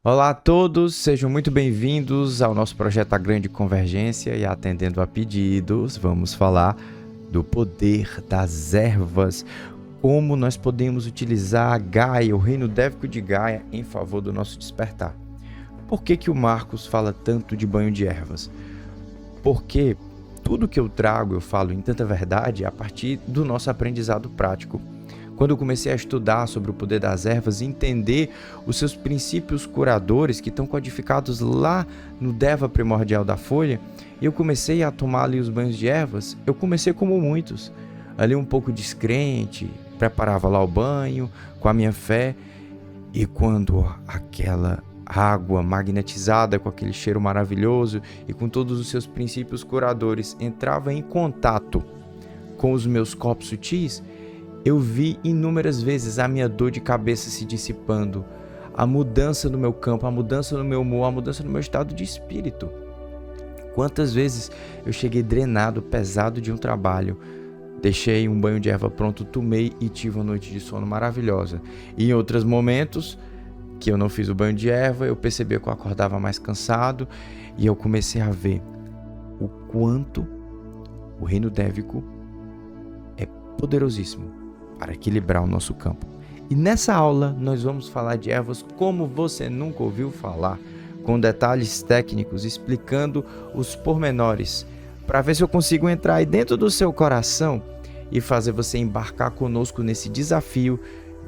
Olá a todos, sejam muito bem-vindos ao nosso projeto A Grande Convergência e atendendo a pedidos, vamos falar do poder das ervas, como nós podemos utilizar a Gaia, o reino dévico de Gaia, em favor do nosso despertar. Por que o Marcos fala tanto de banho de ervas? Porque tudo que eu trago, eu falo em tanta verdade a partir do nosso aprendizado prático. Quando eu comecei a estudar sobre o poder das ervas e entender os seus princípios curadores que estão codificados lá no Deva primordial da folha, eu comecei a tomar ali os banhos de ervas. Eu comecei como muitos, ali um pouco descrente, preparava lá o banho com a minha fé, e quando aquela água magnetizada com aquele cheiro maravilhoso e com todos os seus princípios curadores entrava em contato com os meus corpos sutis, eu vi inúmeras vezes a minha dor de cabeça se dissipando, a mudança no meu campo, a mudança no meu humor, a mudança no meu estado de espírito. Quantas vezes eu cheguei drenado, pesado de um trabalho, deixei um banho de erva pronto, tomei e tive uma noite de sono maravilhosa. E em outros momentos que eu não fiz o banho de erva, eu percebi que eu acordava mais cansado e eu comecei a ver o quanto o reino dévico é poderosíssimo para equilibrar o nosso campo. E nessa aula nós vamos falar de ervas como você nunca ouviu falar, com detalhes técnicos, explicando os pormenores, para ver se eu consigo entrar aí dentro do seu coração e fazer você embarcar conosco nesse desafio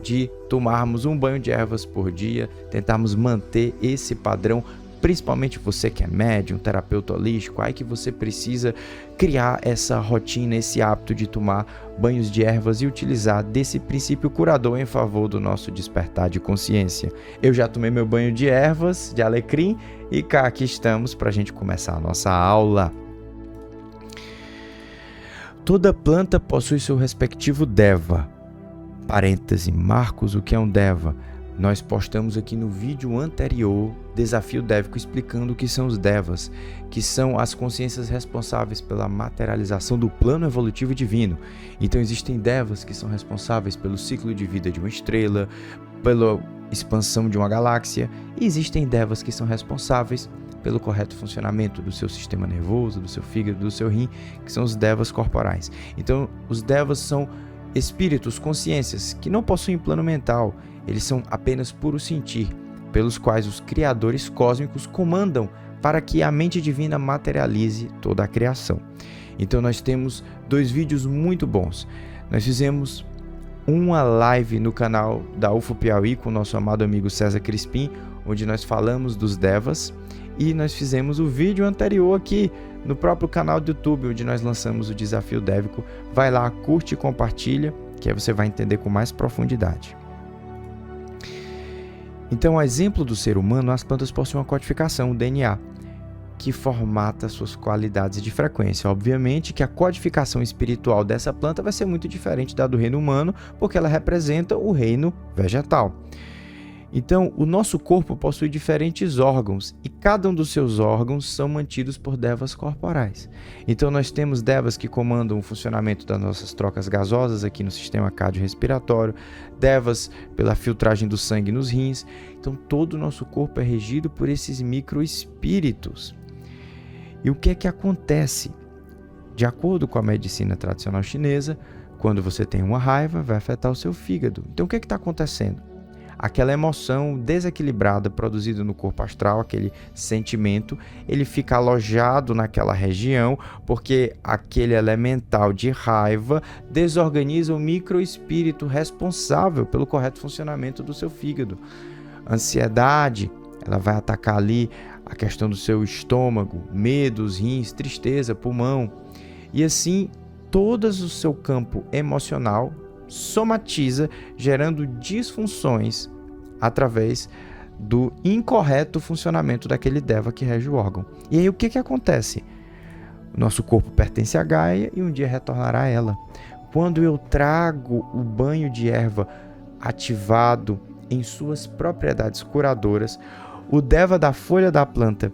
de tomarmos um banho de ervas por dia, tentarmos manter esse padrão, principalmente você que é médium, terapeuta holístico, aí que você precisa criar essa rotina, esse hábito de tomar banhos de ervas e utilizar desse princípio curador em favor do nosso despertar de consciência. Eu já tomei meu banho de ervas, de alecrim, e cá aqui estamos para a gente começar a nossa aula. Toda planta possui seu respectivo Deva. Parêntese, Marcos, o que é um Deva? Nós postamos aqui no vídeo anterior Desafio Dévico explicando o que são os Devas, que são as consciências responsáveis pela materialização do plano evolutivo divino. Então existem Devas que são responsáveis pelo ciclo de vida de uma estrela, pela expansão de uma galáxia, e existem Devas que são responsáveis pelo correto funcionamento do seu sistema nervoso, do seu fígado, do seu rim, que são os Devas corporais. Então os Devas são espíritos, consciências que não possuem plano mental. Eles são apenas puro sentir, pelos quais os criadores cósmicos comandam para que a mente divina materialize toda a criação. Então nós temos 2 vídeos muito bons. Nós fizemos uma live no canal da UFO Piauí com o nosso amado amigo César Crispim, onde nós falamos dos Devas, e nós fizemos o vídeo anterior aqui no próprio canal do YouTube, onde nós lançamos o Desafio Dévico. Vai lá, curte e compartilha, que aí você vai entender com mais profundidade. Então, a exemplo do ser humano, as plantas possuem uma codificação, o DNA, que formata suas qualidades de frequência. Obviamente que a codificação espiritual dessa planta vai ser muito diferente da do reino humano, porque ela representa o reino vegetal. Então, o nosso corpo possui diferentes órgãos e cada um dos seus órgãos são mantidos por Devas corporais. Então, nós temos Devas que comandam o funcionamento das nossas trocas gasosas aqui no sistema cardiorrespiratório, Devas pela filtragem do sangue nos rins. Então, todo o nosso corpo é regido por esses microespíritos. E o que é que acontece? De acordo com a medicina tradicional chinesa, quando você tem uma raiva, vai afetar o seu fígado. Então, o que é que está acontecendo? Aquela emoção desequilibrada produzida no corpo astral, aquele sentimento, ele fica alojado naquela região, porque aquele elemental de raiva desorganiza o microespírito responsável pelo correto funcionamento do seu fígado. Ansiedade, ela vai atacar ali a questão do seu estômago, medos, rins, tristeza, pulmão. E assim, todo o seu campo emocional somatiza, gerando disfunções através do incorreto funcionamento daquele Deva que rege o órgão. E aí o que acontece? O nosso corpo pertence a Gaia e um dia retornará a ela. Quando eu trago o banho de erva ativado em suas propriedades curadoras, o Deva da folha da planta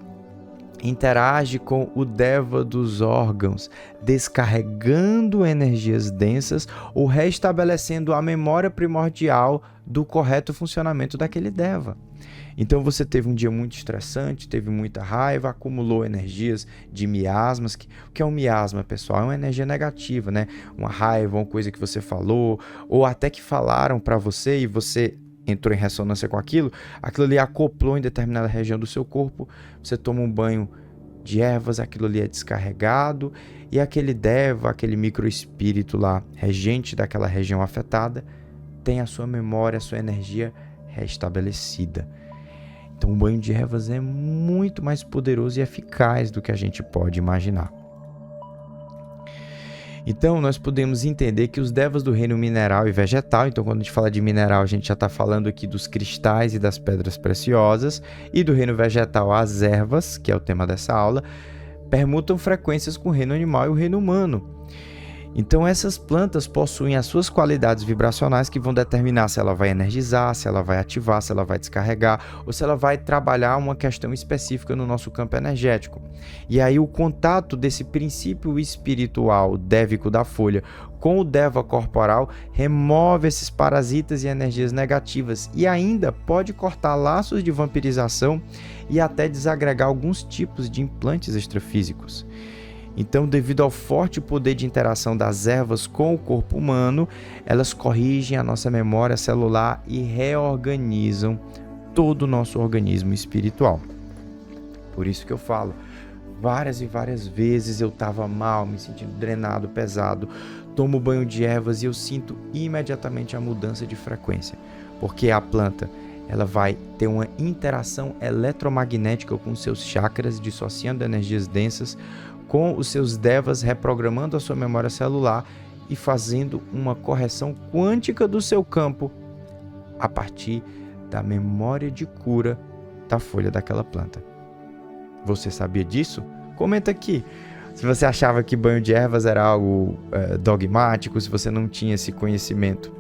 interage com o deva dos órgãos, descarregando energias densas ou restabelecendo a memória primordial do correto funcionamento daquele deva. Então você teve um dia muito estressante, teve muita raiva, acumulou energias de miasmas. O que é um miasma, pessoal? É uma energia negativa, né? Uma raiva, uma coisa que você falou, ou até que falaram para você e você entrou em ressonância com aquilo ali acoplou em determinada região do seu corpo, você toma um banho de ervas, aquilo ali é descarregado e aquele deva, aquele microespírito lá, regente daquela região afetada, tem a sua memória, a sua energia restabelecida. Então o banho de ervas é muito mais poderoso e eficaz do que a gente pode imaginar. Então nós podemos entender que os devas do reino mineral e vegetal, então quando a gente fala de mineral a gente já está falando aqui dos cristais e das pedras preciosas, e do reino vegetal as ervas, que é o tema dessa aula, permutam frequências com o reino animal e o reino humano. Então essas plantas possuem as suas qualidades vibracionais que vão determinar se ela vai energizar, se ela vai ativar, se ela vai descarregar ou se ela vai trabalhar uma questão específica no nosso campo energético. E aí o contato desse princípio espiritual dévico da folha com o deva corporal remove esses parasitas e energias negativas e ainda pode cortar laços de vampirização e até desagregar alguns tipos de implantes extrafísicos. Então, devido ao forte poder de interação das ervas com o corpo humano, elas corrigem a nossa memória celular e reorganizam todo o nosso organismo espiritual. Por isso que eu falo, várias e várias vezes eu estava mal, me sentindo drenado, pesado, tomo banho de ervas e eu sinto imediatamente a mudança de frequência, porque a planta ela vai ter uma interação eletromagnética com seus chakras, dissociando energias densas, com os seus devas reprogramando a sua memória celular e fazendo uma correção quântica do seu campo a partir da memória de cura da folha daquela planta. Você sabia disso? Comenta aqui. Se você achava que banho de ervas era algo dogmático, se você não tinha esse conhecimento.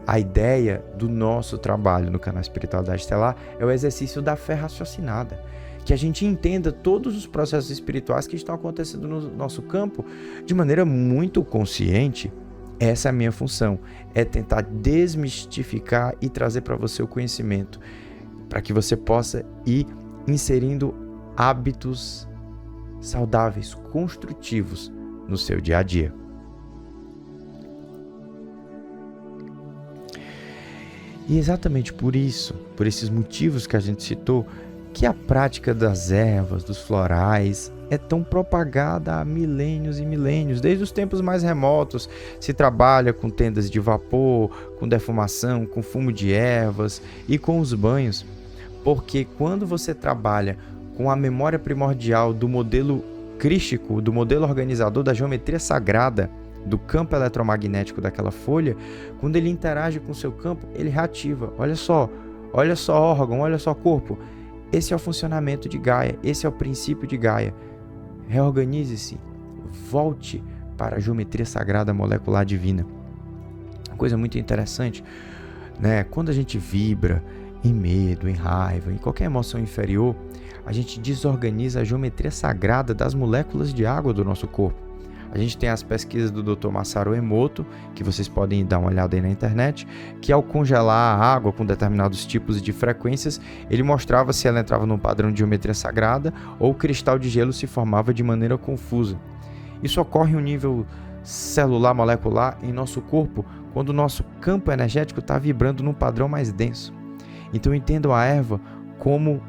A ideia do nosso trabalho no canal Espiritualidade Estelar é o exercício da fé raciocinada. Que a gente entenda todos os processos espirituais que estão acontecendo no nosso campo de maneira muito consciente. Essa é a minha função, é tentar desmistificar e trazer para você o conhecimento, para que você possa ir inserindo hábitos saudáveis, construtivos no seu dia a dia. E exatamente por isso, por esses motivos que a gente citou, que a prática das ervas, dos florais, é tão propagada há milênios e milênios. Desde os tempos mais remotos, se trabalha com tendas de vapor, com defumação, com fumo de ervas e com os banhos. Porque quando você trabalha com a memória primordial do modelo crístico, do modelo organizador da geometria sagrada, do campo eletromagnético daquela folha, quando ele interage com o seu campo, ele reativa. Olha só órgão, olha só corpo. Esse é o funcionamento de Gaia, esse é o princípio de Gaia. Reorganize-se, volte para a geometria sagrada molecular divina. Uma coisa muito interessante, né? Quando a gente vibra em medo, em raiva, em qualquer emoção inferior, a gente desorganiza a geometria sagrada das moléculas de água do nosso corpo. A gente tem as pesquisas do Dr. Masaru Emoto, que vocês podem dar uma olhada aí na internet, que ao congelar a água com determinados tipos de frequências, ele mostrava se ela entrava num padrão de geometria sagrada ou o cristal de gelo se formava de maneira confusa. Isso ocorre em um nível celular molecular em nosso corpo, quando o nosso campo energético está vibrando num padrão mais denso. Então entendam a erva como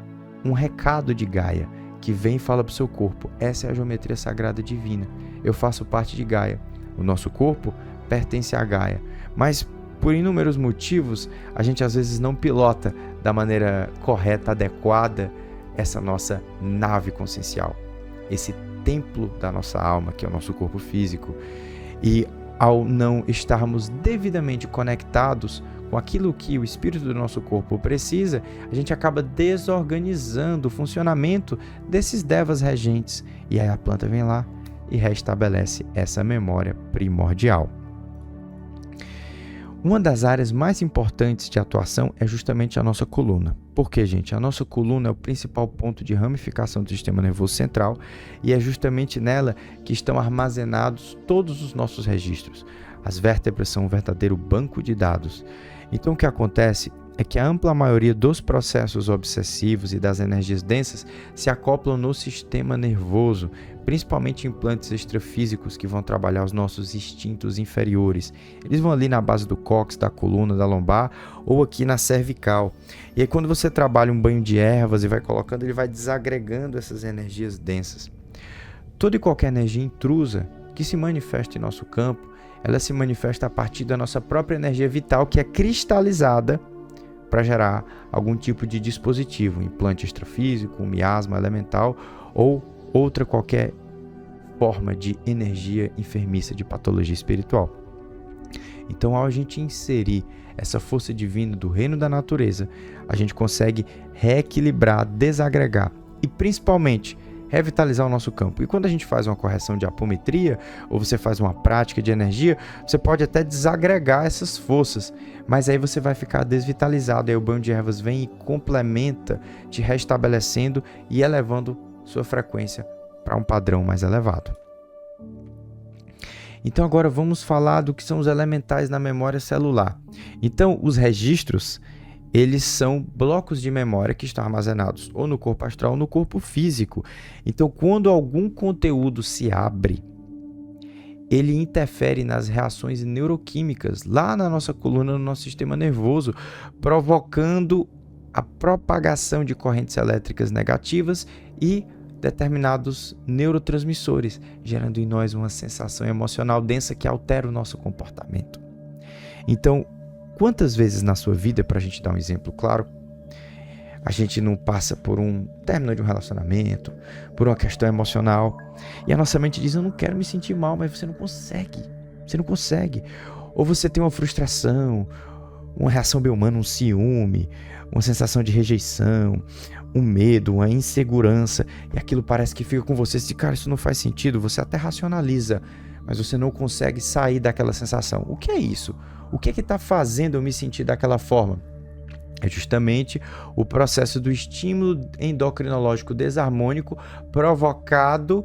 um recado de Gaia, que vem e fala para o seu corpo: essa é a geometria sagrada divina. Eu faço parte de Gaia. O nosso corpo pertence a Gaia. Mas, por inúmeros motivos, a gente às vezes não pilota da maneira correta, adequada, essa nossa nave consciencial. Esse templo da nossa alma, que é o nosso corpo físico. E ao não estarmos devidamente conectados com aquilo que o espírito do nosso corpo precisa, a gente acaba desorganizando o funcionamento desses devas regentes. E aí a planta vem lá e restabelece essa memória primordial. Uma das áreas mais importantes de atuação é justamente a nossa coluna. Por quê, gente? A nossa coluna é o principal ponto de ramificação do sistema nervoso central e é justamente nela que estão armazenados todos os nossos registros. As vértebras são um verdadeiro banco de dados. Então, o que acontece é que a ampla maioria dos processos obsessivos e das energias densas se acoplam no sistema nervoso, principalmente implantes extrafísicos que vão trabalhar os nossos instintos inferiores. Eles vão ali na base do cóccix, da coluna, da lombar ou aqui na cervical. E aí quando você trabalha um banho de ervas e vai colocando, ele vai desagregando essas energias densas. Toda e qualquer energia intrusa que se manifesta em nosso campo, ela se manifesta a partir da nossa própria energia vital que é cristalizada para gerar algum tipo de dispositivo, um implante extrafísico, um miasma elemental ou outra qualquer forma de energia enfermiça, de patologia espiritual. Então, ao a gente inserir essa força divina do reino da natureza, a gente consegue reequilibrar, desagregar e principalmente revitalizar o nosso campo. E quando a gente faz uma correção de apometria, ou você faz uma prática de energia, você pode até desagregar essas forças, mas aí você vai ficar desvitalizado. Aí o banho de ervas vem e complementa, te restabelecendo e elevando sua frequência para um padrão mais elevado. Então agora vamos falar do que são os elementais na memória celular. Então os registros, eles são blocos de memória que estão armazenados ou no corpo astral ou no corpo físico. Então, quando algum conteúdo se abre, ele interfere nas reações neuroquímicas lá na nossa coluna, no nosso sistema nervoso, provocando a propagação de correntes elétricas negativas e determinados neurotransmissores, gerando em nós uma sensação emocional densa que altera o nosso comportamento. Então, quantas vezes na sua vida, para a gente dar um exemplo claro, a gente não passa por um término de um relacionamento, por uma questão emocional, e a nossa mente diz, eu não quero me sentir mal, mas você não consegue. Ou você tem uma frustração, uma reação bem humana, um ciúme, uma sensação de rejeição, um medo, uma insegurança, e aquilo parece que fica com você, se cara, isso não faz sentido, você até racionaliza, mas você não consegue sair daquela sensação. O que é isso? O que é que está fazendo eu me sentir daquela forma? É justamente o processo do estímulo endocrinológico desarmônico provocado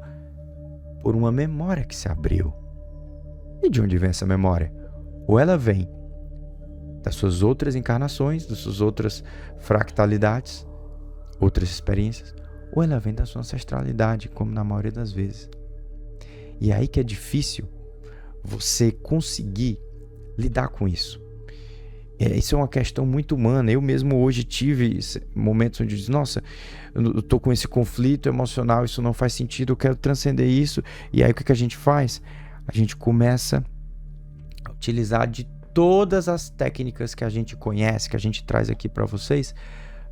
por uma memória que se abriu. E de onde vem essa memória? Ou ela vem das suas outras encarnações, das suas outras fractalidades, outras experiências, ou ela vem da sua ancestralidade, como na maioria das vezes. E é aí que é difícil você conseguir lidar com isso. Isso é uma questão muito humana. Eu mesmo hoje tive momentos onde eu disse, nossa, eu estou com esse conflito emocional, isso não faz sentido, eu quero transcender isso. E aí o que a gente faz? A gente começa a utilizar de todas as técnicas que a gente conhece, que a gente traz aqui para vocês,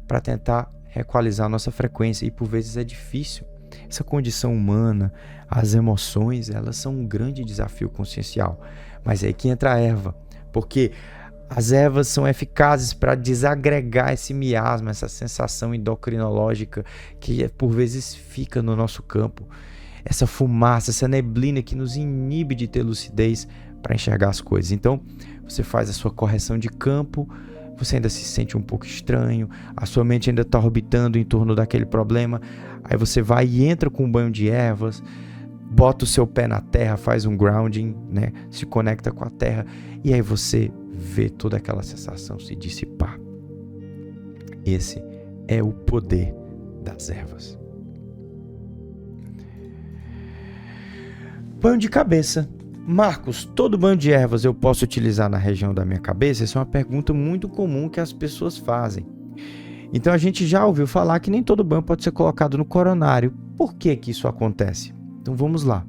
para tentar equalizar a nossa frequência. E por vezes é difícil. Essa condição humana, as emoções, elas são um grande desafio consciencial. Mas é aí que entra a erva, porque as ervas são eficazes para desagregar esse miasma, essa sensação endocrinológica que por vezes fica no nosso campo. Essa fumaça, essa neblina que nos inibe de ter lucidez para enxergar as coisas. Então, você faz a sua correção de campo, você ainda se sente um pouco estranho, a sua mente ainda está orbitando em torno daquele problema, aí você vai e entra com um banho de ervas, bota o seu pé na terra, faz um grounding, né? Se conecta com a terra, e aí você vê toda aquela sensação se dissipar. Esse é o poder das ervas. Banho de cabeça. Marcos, todo banho de ervas eu posso utilizar na região da minha cabeça? Essa é uma pergunta muito comum que as pessoas fazem. Então a gente já ouviu falar que nem todo banho pode ser colocado no coronário. Por que que isso acontece? Então vamos lá.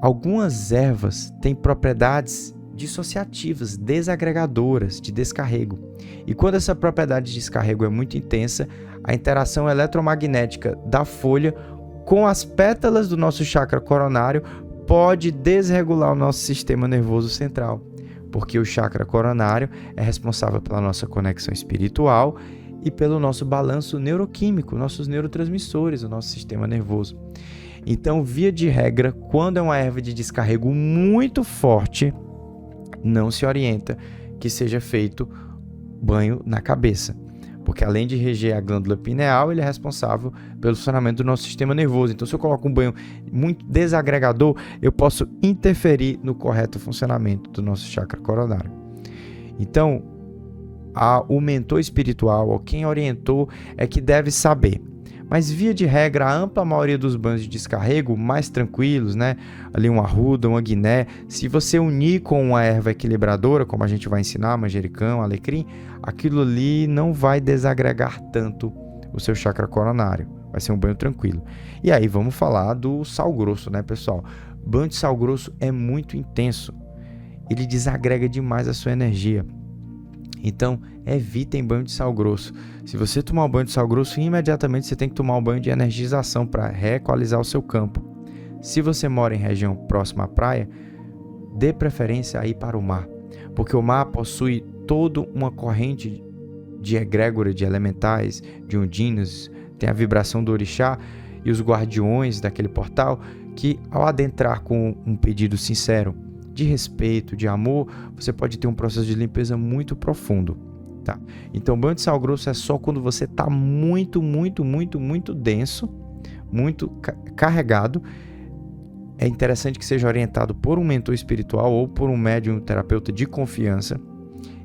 Algumas ervas têm propriedades dissociativas, desagregadoras, de descarrego. E quando essa propriedade de descarrego é muito intensa, a interação eletromagnética da folha com as pétalas do nosso chakra coronário pode desregular o nosso sistema nervoso central, porque o chakra coronário é responsável pela nossa conexão espiritual e pelo nosso balanço neuroquímico, nossos neurotransmissores, o nosso sistema nervoso. Então, via de regra, quando é uma erva de descarrego muito forte, não se orienta que seja feito banho na cabeça. Porque além de reger a glândula pineal, ele é responsável pelo funcionamento do nosso sistema nervoso. Então, se eu coloco um banho muito desagregador, eu posso interferir no correto funcionamento do nosso chakra coronário. Então, o mentor espiritual, ou quem orientou, é que deve saber. Mas, via de regra, a ampla maioria dos banhos de descarrego, mais tranquilos, né? Ali uma arruda, uma guiné, se você unir com uma erva equilibradora, como a gente vai ensinar, manjericão, alecrim, aquilo ali não vai desagregar tanto o seu chakra coronário. Vai ser um banho tranquilo. E aí, vamos falar do sal grosso, né, pessoal? Banho de sal grosso é muito intenso. Ele desagrega demais a sua energia. Então, evitem banho de sal grosso. Se você tomar um banho de sal grosso, imediatamente você tem que tomar um banho de energização para reequalizar o seu campo. Se você mora em região próxima à praia, dê preferência a ir para o mar, porque o mar possui toda uma corrente de egrégora de elementais, de ondinas, tem a vibração do orixá e os guardiões daquele portal que, ao adentrar com um pedido sincero, de respeito, de amor, você pode ter um processo de limpeza muito profundo, tá? Então, banho de sal grosso é só quando você está muito denso, muito carregado. É interessante que seja orientado por um mentor espiritual ou por um médium, um terapeuta de confiança,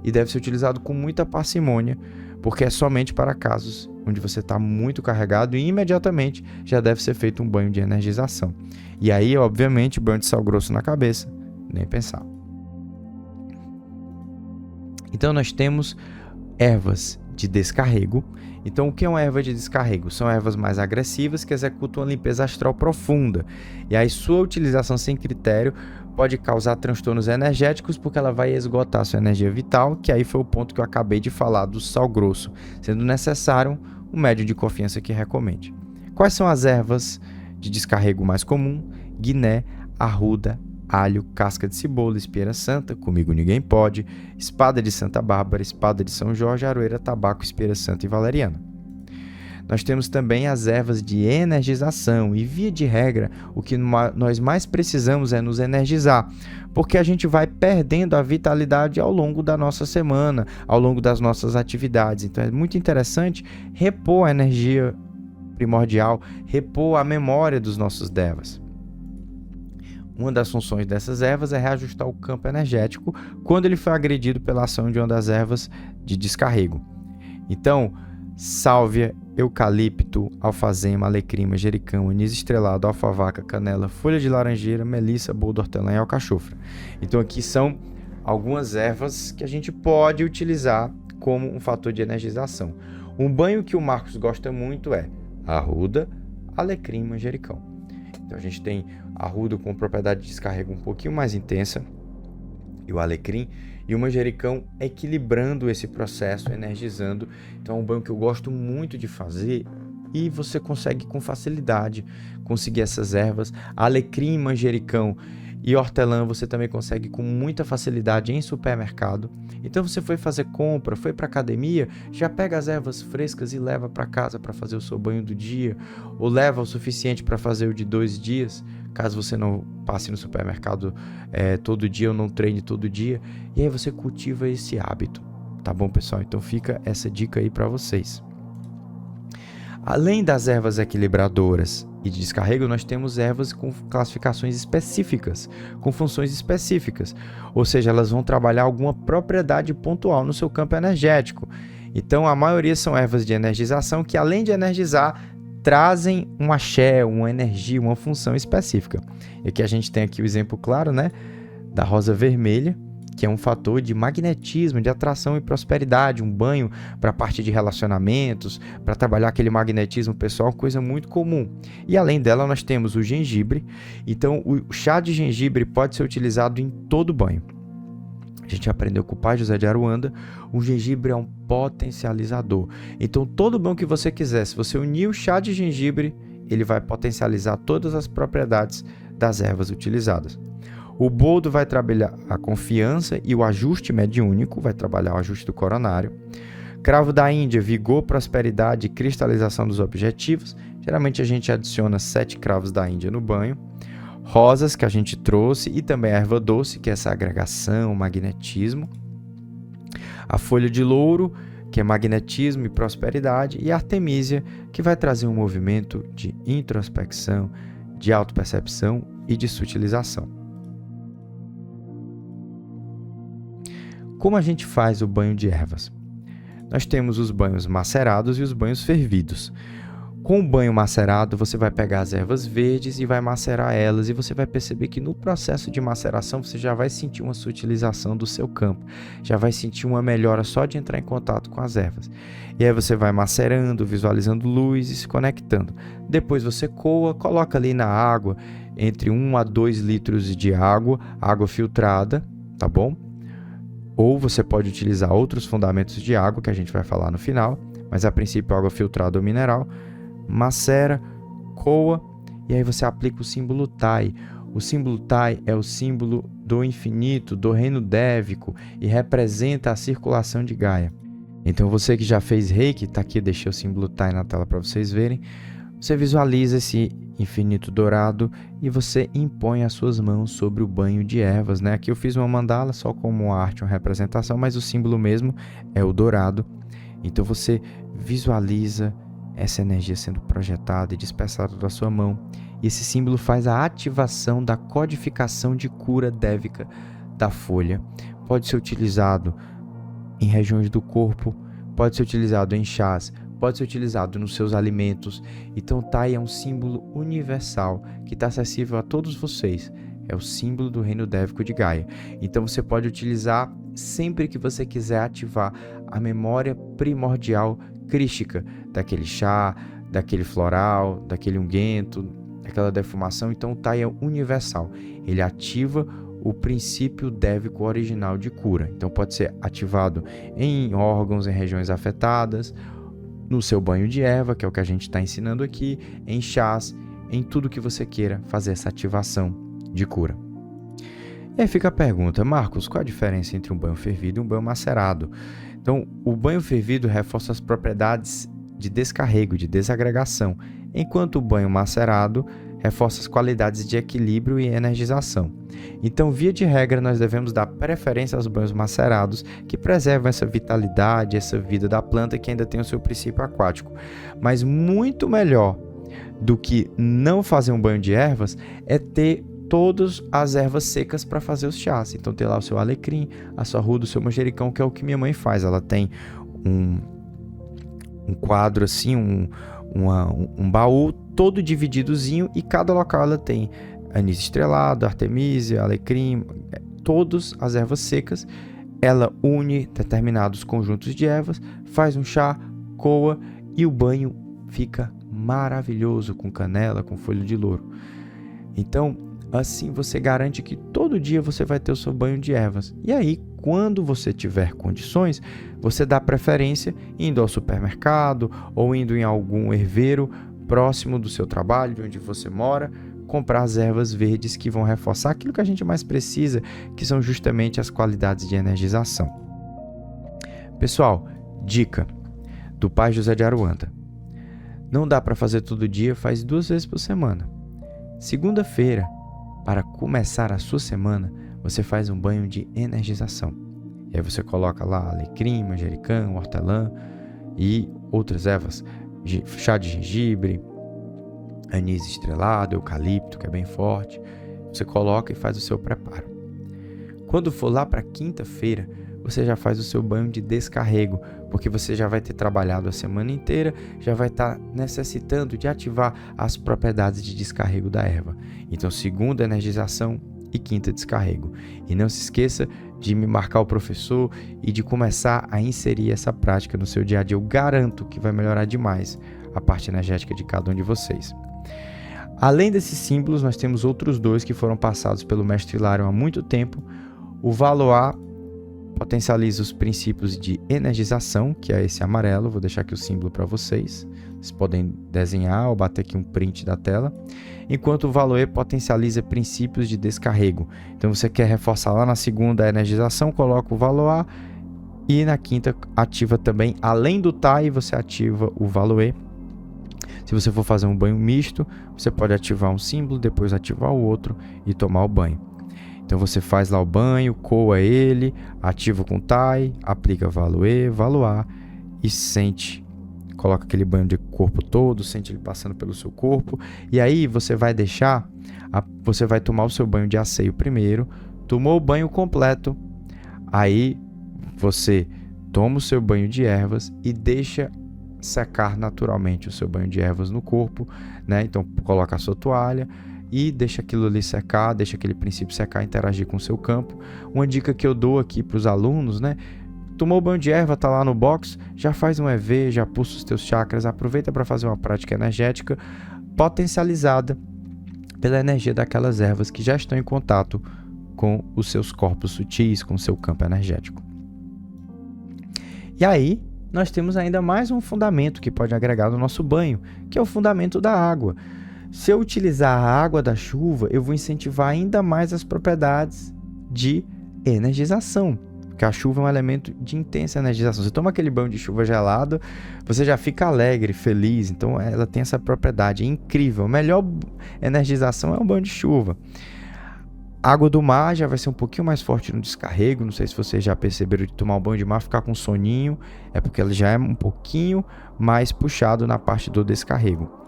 e deve ser utilizado com muita parcimônia, porque é somente para casos onde você está muito carregado e imediatamente já deve ser feito um banho de energização. E aí, obviamente, banho de sal grosso na cabeça, nem pensar. Então nós temos ervas de descarrego. Então o que é uma erva de descarrego? São ervas mais agressivas que executam uma limpeza astral profunda. E aí sua utilização sem critério pode causar transtornos energéticos, porque ela vai esgotar sua energia vital, que aí foi o ponto que eu acabei de falar do sal grosso, sendo necessário um médium de confiança que recomende. Quais são as ervas de descarrego mais comum? Guiné, arruda, alho, casca de cebola, espira santa, comigo ninguém pode, espada de Santa Bárbara, espada de São Jorge, aroeira, tabaco, espira santa e valeriana. Nós temos também as ervas de energização e, via de regra, o que nós mais precisamos é nos energizar, porque a gente vai perdendo a vitalidade ao longo da nossa semana, ao longo das nossas atividades. Então é muito interessante repor a energia primordial, repor a memória dos nossos devas. Uma das funções dessas ervas é reajustar o campo energético quando ele foi agredido pela ação de uma das ervas de descarrego. Então, sálvia, eucalipto, alfazema, alecrim, manjericão, anis estrelado, alfavaca, canela, folha de laranjeira, melissa, boldo, hortelã e alcachofra. Então aqui são algumas ervas que a gente pode utilizar como um fator de energização. Um banho que o Marcos gosta muito é arruda, alecrim e manjericão. Então a gente tem arruda com propriedade de descarrego um pouquinho mais intensa, e o alecrim, e o manjericão equilibrando esse processo, energizando. Então é um banho que eu gosto muito de fazer e você consegue com facilidade conseguir essas ervas. Alecrim, manjericão e hortelã você também consegue com muita facilidade em supermercado. Então você foi fazer compra, foi para academia, já pega as ervas frescas e leva para casa para fazer o seu banho do dia, ou leva o suficiente para fazer o de 2 dias, caso você não passe no supermercado todo dia ou não treine todo dia, e aí você cultiva esse hábito, tá bom, pessoal? Então fica essa dica aí para vocês. Além das ervas equilibradoras e de descarrego, nós temos ervas com classificações específicas, com funções específicas, ou seja, elas vão trabalhar alguma propriedade pontual no seu campo energético. Então, a maioria são ervas de energização que, além de energizar, trazem um axé, uma energia, uma função específica. E aqui a gente tem aqui o exemplo claro, né, da rosa vermelha, que é um fator de magnetismo, de atração e prosperidade, um banho para a parte de relacionamentos, para trabalhar aquele magnetismo pessoal, coisa muito comum. E além dela nós temos o gengibre. Então o chá de gengibre pode ser utilizado em todo banho. A gente aprendeu com o pai José de Aruanda, o gengibre é um potencializador. Então todo banho que você quiser, se você unir o chá de gengibre, ele vai potencializar todas as propriedades das ervas utilizadas. O boldo vai trabalhar a confiança e o ajuste mediúnico, vai trabalhar o ajuste do coronário. Cravo da Índia, vigor, prosperidade e cristalização dos objetivos. Geralmente a gente adiciona 7 cravos da Índia no banho. Rosas, que a gente trouxe, e também a erva doce, que é essa agregação, magnetismo. A folha de louro, que é magnetismo e prosperidade, e a artemísia, que vai trazer um movimento de introspecção, de autopercepção e de sutilização. Como a gente faz o banho de ervas? Nós temos os banhos macerados e os banhos fervidos. Com o banho macerado, você vai pegar as ervas verdes e vai macerar elas, e você vai perceber que no processo de maceração você já vai sentir uma sutilização do seu campo, já vai sentir uma melhora só de entrar em contato com as ervas. E aí você vai macerando, visualizando luz e se conectando. Depois você coa, coloca ali na água entre 1 a 2 litros de água filtrada, tá bom? Ou você pode utilizar outros fundamentos de água que a gente vai falar no final, mas a princípio água filtrada ou mineral. Macera, coa, e aí você aplica o símbolo Tai. O símbolo Tai é o símbolo do infinito, do reino dévico, e representa a circulação de Gaia. Então você que já fez Reiki, tá aqui, deixei o símbolo Tai na tela para vocês verem. Você visualiza esse infinito dourado e você impõe as suas mãos sobre o banho de ervas, né? Aqui eu fiz uma mandala só como uma arte, uma representação, mas o símbolo mesmo é o dourado. Então você visualiza essa energia sendo projetada e dispersada da sua mão. E esse símbolo faz a ativação da codificação de cura dévica da folha. Pode ser utilizado em regiões do corpo, pode ser utilizado em chás, pode ser utilizado nos seus alimentos. Então Tai é um símbolo universal que está acessível a todos vocês. É o símbolo do reino dévico de Gaia. Então você pode utilizar sempre que você quiser ativar a memória primordial crística daquele chá, daquele floral, daquele unguento, daquela defumação. Então o Tai é universal. Ele ativa o princípio dévico original de cura. Então pode ser ativado em órgãos, em regiões afetadas, no seu banho de erva, que é o que a gente está ensinando aqui, em chás, em tudo que você queira fazer essa ativação de cura. E aí fica a pergunta, Marcos, qual a diferença entre um banho fervido e um banho macerado? Então, o banho fervido reforça as propriedades de descarrego, de desagregação, enquanto o banho macerado reforça as qualidades de equilíbrio e energização. Então, via de regra, nós devemos dar preferência aos banhos macerados, que preservam essa vitalidade, essa vida da planta que ainda tem o seu princípio aquático. Mas muito melhor do que não fazer um banho de ervas é ter todas as ervas secas para fazer os chás. Então tem lá o seu alecrim, a sua ruda, o seu manjericão, que é o que minha mãe faz. Ela tem um quadro assim, um baú todo divididozinho, e cada local ela tem anis estrelado, artemísia, alecrim, todas as ervas secas. Ela une determinados conjuntos de ervas, faz um chá, coa, e o banho fica maravilhoso com canela, com folha de louro. Então, assim você garante que todo dia você vai ter o seu banho de ervas. E aí, quando você tiver condições, você dá preferência indo ao supermercado ou indo em algum herveiro próximo do seu trabalho, de onde você mora, comprar as ervas verdes que vão reforçar aquilo que a gente mais precisa, que são justamente as qualidades de energização. Pessoal, dica do Pai José de Aruanda. Não dá para fazer todo dia, faz 2 vezes por semana. Segunda-feira, para começar a sua semana, você faz um banho de energização. E aí você coloca lá alecrim, manjericão, hortelã e outras ervas, chá de gengibre, anis estrelado, eucalipto, que é bem forte. Você coloca e faz o seu preparo. Quando for lá para quinta-feira, você já faz o seu banho de descarrego, porque você já vai ter trabalhado a semana inteira, já vai estar necessitando de ativar as propriedades de descarrego da erva. Então, segunda, energização, e quinta, descarrego. E não se esqueça de me marcar o professor e de começar a inserir essa prática no seu dia a dia. Eu garanto que vai melhorar demais a parte energética de cada um de vocês. Além desses símbolos, nós temos outros 2 que foram passados pelo mestre Hilarion há muito tempo. O Valois potencializa os princípios de energização, que é esse amarelo. Vou deixar aqui o símbolo para vocês. Vocês podem desenhar ou bater aqui um print da tela. Enquanto o Valois potencializa princípios de descarrego. Então você quer reforçar lá na segunda a energização, coloca o Valois. E na quinta ativa também, além do Tai, você ativa o Valois. Se você for fazer um banho misto, você pode ativar um símbolo, depois ativar o outro e tomar o banho. Então você faz lá o banho, coa ele, ativa com Tai, aplica Valoe, Valoar e sente. Coloca aquele banho de corpo todo, sente ele passando pelo seu corpo. E aí você vai você vai tomar o seu banho de asseio primeiro. Tomou o banho completo, aí você toma o seu banho de ervas e deixa secar naturalmente o seu banho de ervas no corpo, né? Então coloca a sua toalha e deixa aquilo ali secar, deixa aquele princípio secar, interagir com o seu campo. Uma dica que eu dou aqui para os alunos, né? Tomou banho de erva, tá lá no box, já faz um EV, já pulsa os teus chakras, aproveita para fazer uma prática energética potencializada pela energia daquelas ervas que já estão em contato com os seus corpos sutis, com o seu campo energético. E aí, nós temos ainda mais um fundamento que pode agregar no nosso banho, que é o fundamento da água. Se eu utilizar a água da chuva, eu vou incentivar ainda mais as propriedades de energização. Porque a chuva é um elemento de intensa energização. Você toma aquele banho de chuva gelado, você já fica alegre, feliz. Então ela tem essa propriedade, é incrível. A melhor energização é um banho de chuva. A água do mar já vai ser um pouquinho mais forte no descarrego. Não sei se vocês já perceberam de tomar um banho de mar, ficar com soninho. É porque ela já é um pouquinho mais puxado na parte do descarrego.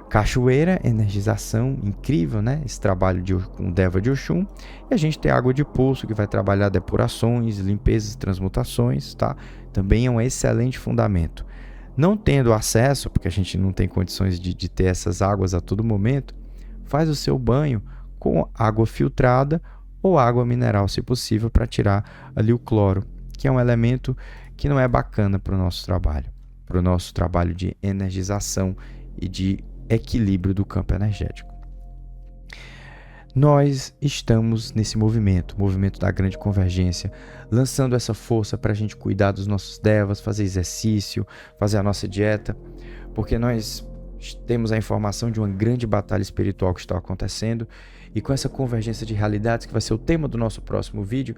Cachoeira, energização, incrível, né? Esse trabalho com Deva de Oxum. E a gente tem água de poço, que vai trabalhar depurações, limpezas, transmutações, tá? Também é um excelente fundamento. Não tendo acesso, porque a gente não tem condições de ter essas águas a todo momento, faz o seu banho com água filtrada ou água mineral, se possível, para tirar ali o cloro, que é um elemento que não é bacana para o nosso trabalho de energização e de equilíbrio do campo energético. Nós estamos nesse movimento da grande convergência, lançando essa força para a gente cuidar dos nossos devas, fazer exercício, fazer a nossa dieta, porque nós temos a informação de uma grande batalha espiritual que está acontecendo, e com essa convergência de realidades, que vai ser o tema do nosso próximo vídeo,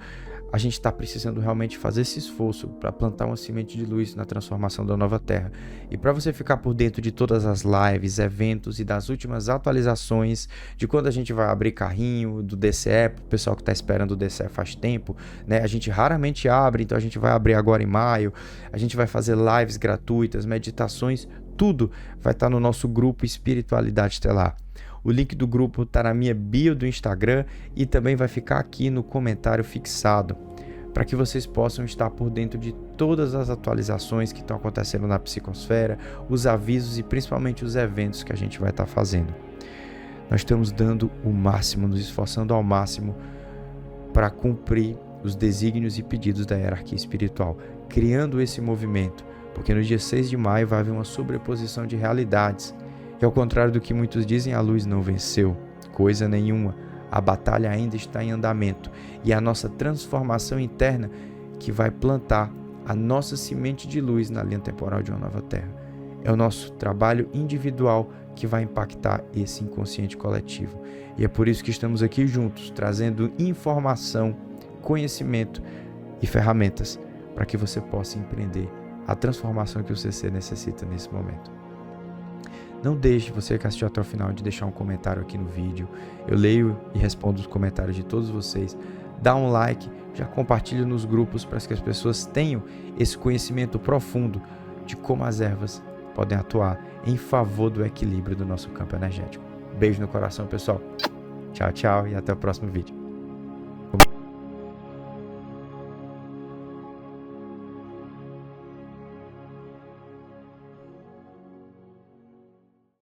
a gente está precisando realmente fazer esse esforço para plantar uma semente de luz na transformação da nova Terra. E para você ficar por dentro de todas as lives, eventos e das últimas atualizações, de quando a gente vai abrir carrinho do DCE, o pessoal que está esperando o DCE faz tempo, né? A gente raramente abre, então a gente vai abrir agora em maio, a gente vai fazer lives gratuitas, meditações, tudo vai estar no nosso grupo Espiritualidade Estelar. O link do grupo está na minha bio do Instagram e também vai ficar aqui no comentário fixado, para que vocês possam estar por dentro de todas as atualizações que estão acontecendo na psicosfera, os avisos e principalmente os eventos que a gente vai estar fazendo. Nós estamos dando o máximo, nos esforçando ao máximo para cumprir os desígnios e pedidos da hierarquia espiritual, criando esse movimento, porque no dia 6 de maio vai haver uma sobreposição de realidades. E ao contrário do que muitos dizem, a luz não venceu, coisa nenhuma. A batalha ainda está em andamento e a nossa transformação interna que vai plantar a nossa semente de luz na linha temporal de uma nova Terra. É o nosso trabalho individual que vai impactar esse inconsciente coletivo. E é por isso que estamos aqui juntos, trazendo informação, conhecimento e ferramentas para que você possa empreender a transformação que o CC necessita nesse momento. Não deixe, você que assistiu até o final, de deixar um comentário aqui no vídeo. Eu leio e respondo os comentários de todos vocês. Dá um like, já compartilha nos grupos para que as pessoas tenham esse conhecimento profundo de como as ervas podem atuar em favor do equilíbrio do nosso campo energético. Beijo no coração, pessoal. Tchau, tchau e até o próximo vídeo.